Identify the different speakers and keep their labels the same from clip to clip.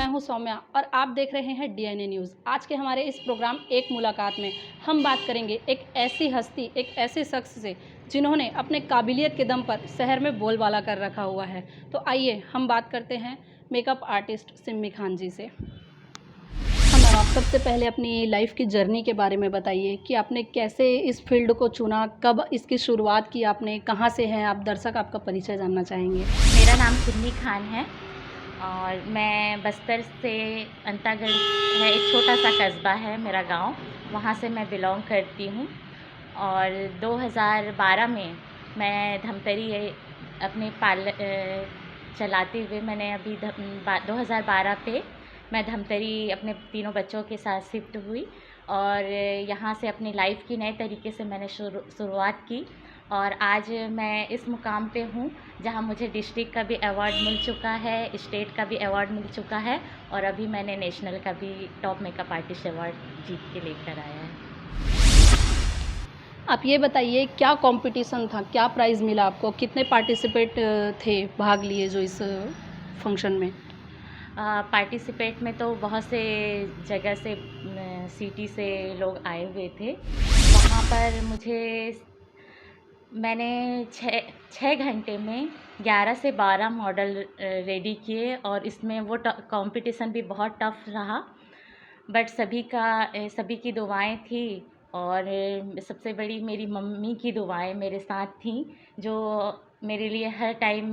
Speaker 1: मैं हूं सौम्या और आप देख रहे हैं डीएनए न्यूज़। आज के हमारे इस प्रोग्राम एक मुलाकात में हम बात करेंगे एक ऐसी हस्ती, एक ऐसे शख्स से जिन्होंने अपने काबिलियत के दम पर शहर में बोलबाला कर रखा हुआ है। तो आइए हम बात करते हैं मेकअप आर्टिस्ट सिम्मी खान जी से। हाँ मैम, आप सबसे पहले अपनी लाइफ की जर्नी के बारे में बताइए कि आपने कैसे इस फील्ड को चुना, कब इसकी शुरुआत की आपने, कहाँ से हैं आप? दर्शक आपका परिचय जानना चाहेंगे।
Speaker 2: मेरा नाम सिम्मी खान है और मैं बस्तर से अंतागढ़ है, एक छोटा सा कस्बा है मेरा गांव, वहाँ से मैं बिलोंग करती हूँ। और 2012 में मैं धमतरी अपने चलाते हुए मैंने अभी 2012 पे मैं धमतरी अपने तीनों बच्चों के साथ शिफ्ट हुई और यहाँ से अपनी लाइफ की नए तरीके से मैंने शुरुआत की। और आज मैं इस मुकाम पे हूँ जहाँ मुझे डिस्ट्रिक्ट का भी अवार्ड मिल चुका है, स्टेट का भी अवार्ड मिल चुका है और अभी मैंने नेशनल का भी टॉप मेकअप आर्टिस्ट अवार्ड जीत के लेकर आया है।
Speaker 1: आप ये बताइए क्या कंपटीशन था, क्या प्राइज़ मिला आपको, कितने पार्टिसिपेट थे भाग लिए जो इस फंक्शन में?
Speaker 2: पार्टिसिपेट में तो बहुत से जगह से सिटी से लोग आए हुए थे। वहाँ पर मैंने 6 घंटे में 11 से 12 मॉडल रेडी किए और इसमें वो कंपटीशन भी बहुत टफ रहा। बट सभी की दुआएं थी और सबसे बड़ी मेरी मम्मी की दुआएं मेरे साथ थीं, जो मेरे लिए हर टाइम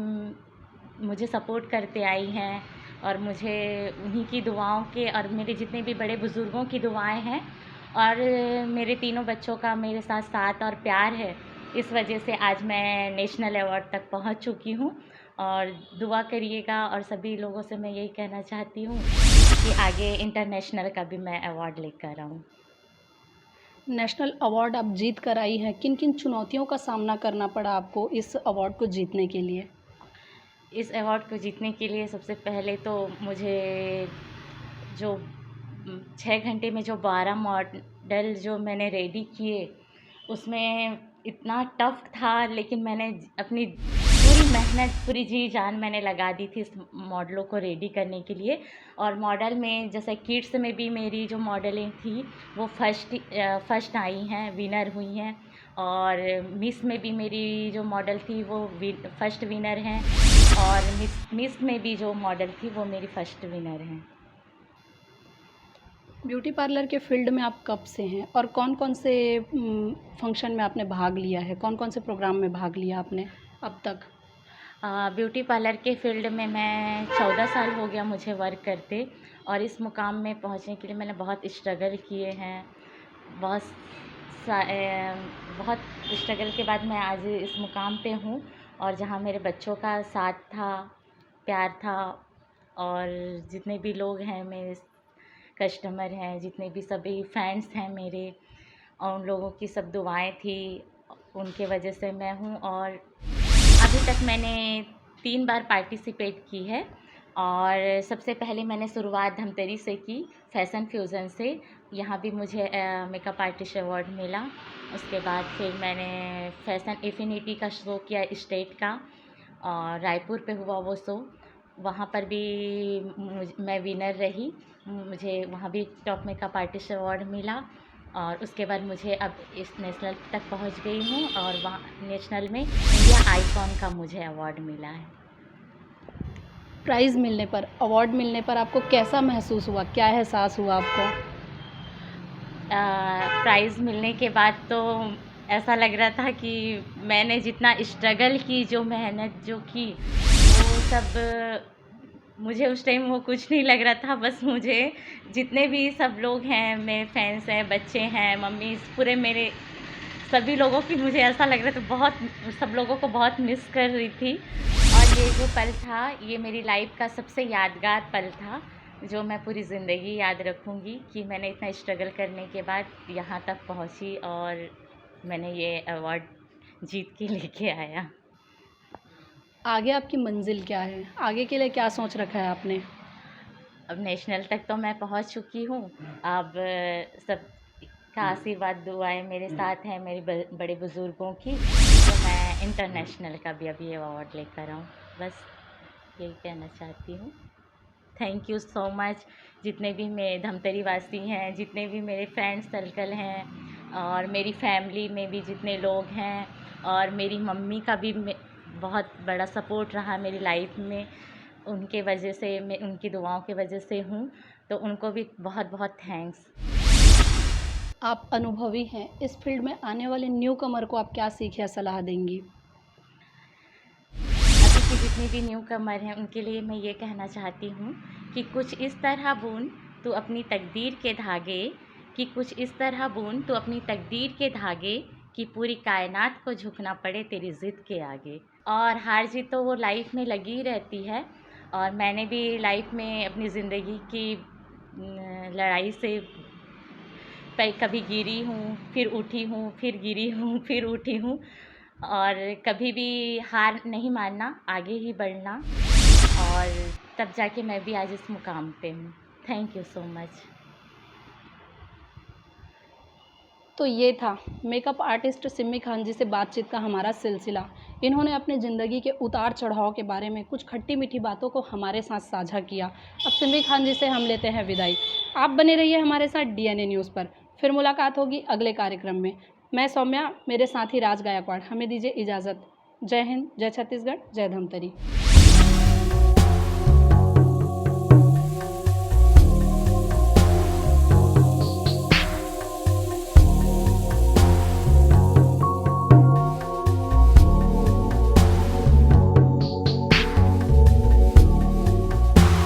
Speaker 2: मुझे सपोर्ट करते आई हैं। और मुझे उन्हीं की दुआओं के और मेरे जितने भी बड़े बुज़ुर्गों की दुआएं हैं और मेरे तीनों बच्चों का मेरे साथ साथ और प्यार है, इस वजह से आज मैं नेशनल अवार्ड तक पहुंच चुकी हूं। और दुआ करिएगा और सभी लोगों से मैं यही कहना चाहती हूं कि आगे इंटरनेशनल का भी मैं अवार्ड लेकर आऊं।
Speaker 1: नेशनल अवार्ड आप जीत कर आई हैं, किन किन चुनौतियों का सामना करना पड़ा आपको इस अवार्ड को जीतने के लिए?
Speaker 2: इस अवार्ड को जीतने के लिए सबसे पहले तो मुझे जो 6 घंटे में जो 12 मॉडल जो मैंने रेडी किए, उसमें इतना टफ था, लेकिन मैंने अपनी पूरी मेहनत, पूरी जी जान मैंने लगा दी थी इस मॉडलों को रेडी करने के लिए। और मॉडल में जैसे किड्स में भी मेरी जो मॉडलिंग थी वो फर्स्ट आई हैं, विनर हुई हैं। और मिस में भी मेरी जो मॉडल थी वो फर्स्ट विनर हैं और मिस में भी जो मॉडल थी वो मेरी फर्स्ट विनर हैं।
Speaker 1: ब्यूटी पार्लर के फील्ड में आप कब से हैं और कौन-कौन से फंक्शन में आपने भाग लिया है? कौन-कौन से प्रोग्राम में भाग लिया आपने अब तक?
Speaker 2: ब्यूटी पार्लर के फील्ड में मैं 14 साल हो गया मुझे वर्क करते और इस मुकाम में पहुंचने के लिए मैंने बहुत स्ट्रगल किए हैं। बहुत बहुत स्ट्रगल के बाद मैं आज इस मुकाम पे हूँ और जहाँ मेरे बच्चों का साथ था, प्यार था और जितने भी लोग हैं मेरे कस्टमर हैं, जितने भी सभी फैंस हैं मेरे, और उन लोगों की सब दुआएं थी, उनके वजह से मैं हूँ। और अभी तक मैंने 3 बार पार्टिसिपेट की है और सबसे पहले मैंने शुरुआत धमतरी से की, फैशन फ्यूज़न से। यहाँ भी मुझे मेकअप आर्टिस्ट अवार्ड मिला। उसके बाद फिर मैंने फैशन एफिनिटी का शो किया स्टेट का और रायपुर पे हुआ वो शो, वहाँ पर भी मैं विनर रही। मुझे वहाँ भी टॉप मेकअप आर्टिस्ट अवार्ड मिला और उसके बाद मुझे अब इस नेशनल तक पहुँच गई हूँ और वहाँ नेशनल में इंडिया आइकॉन का मुझे अवार्ड मिला है।
Speaker 1: प्राइज़ मिलने पर, अवार्ड मिलने पर आपको कैसा महसूस हुआ? क्या एहसास हुआ आपको?
Speaker 2: प्राइज़ मिलने के बाद तो ऐसा लग रहा था कि मैंने जितना स्ट्रगल की, जो मेहनत जो की, वो सब मुझे उस टाइम वो कुछ नहीं लग रहा था। बस मुझे जितने भी सब लोग हैं, मेरे फैंस हैं, बच्चे हैं, मम्मी, पूरे मेरे सभी लोगों की मुझे ऐसा लग रहा था बहुत, सब लोगों को बहुत मिस कर रही थी। और ये जो पल था, ये मेरी लाइफ का सबसे यादगार पल था, जो मैं पूरी ज़िंदगी याद रखूँगी कि मैंने इतना स्ट्रगल करने के बाद यहाँ तक पहुँची और मैंने ये अवार्ड जीत के लेके आया।
Speaker 1: आगे आपकी मंज़िल क्या है? आगे के लिए क्या सोच रखा है आपने?
Speaker 2: अब नेशनल तक तो मैं पहुँच चुकी हूँ। अब सब का आशीर्वाद, दुआएं मेरे साथ हैं, मेरे बड़े बुज़ुर्गों की, तो मैं इंटरनेशनल का भी अभी अवार्ड लेकर आऊँ। बस यही कहना चाहती हूँ। Thank you so much. जितने भी मेरे धमतरी वासी हैं, जितने भी मेरे फ्रेंड सर्कल हैं और मेरी फैमिली में भी जितने लोग हैं, और मेरी मम्मी का भी बहुत बड़ा सपोर्ट रहा मेरी लाइफ में। उनके वजह से, मैं उनकी दुआओं की वजह से हूँ, तो उनको भी बहुत बहुत थैंक्स।
Speaker 1: आप अनुभवी हैं, इस फील्ड में आने वाले न्यू कमर को आप क्या सीख या सलाह देंगी?
Speaker 2: अभी की जितनी भी न्यू कमर हैं उनके लिए मैं ये कहना चाहती हूँ कि कुछ इस तरह बुन तू अपनी तकदीर के धागे, कि कुछ इस तरह बुन तू अपनी तकदीर के धागे, कि पूरी कायनात को झुकना पड़े तेरी ज़िद के आगे। और हार जीत तो वो लाइफ में लगी ही रहती है, और मैंने भी लाइफ में अपनी ज़िंदगी की लड़ाई से कभी गिरी हूँ, फिर उठी हूँ, फिर गिरी हूँ, फिर उठी हूँ, और कभी भी हार नहीं मानना, आगे ही बढ़ना, और तब जाके मैं भी आज इस मुकाम पे हूँ। Thank you so much.
Speaker 1: तो ये था मेकअप आर्टिस्ट सिमी खान जी से बातचीत का हमारा सिलसिला। इन्होंने अपनी ज़िंदगी के उतार चढ़ाव के बारे में कुछ खट्टी मीठी बातों को हमारे साथ साझा किया। अब सिमी खान जी से हम लेते हैं विदाई। आप बने रहिए हमारे साथ डीएनए न्यूज़ पर। फिर मुलाकात होगी अगले कार्यक्रम में। मैं सौम्या, मेरे साथी राज गायकवाड़, हमें दीजिए इजाज़त। जय हिंद, जय छत्तीसगढ़, जय धमतरी।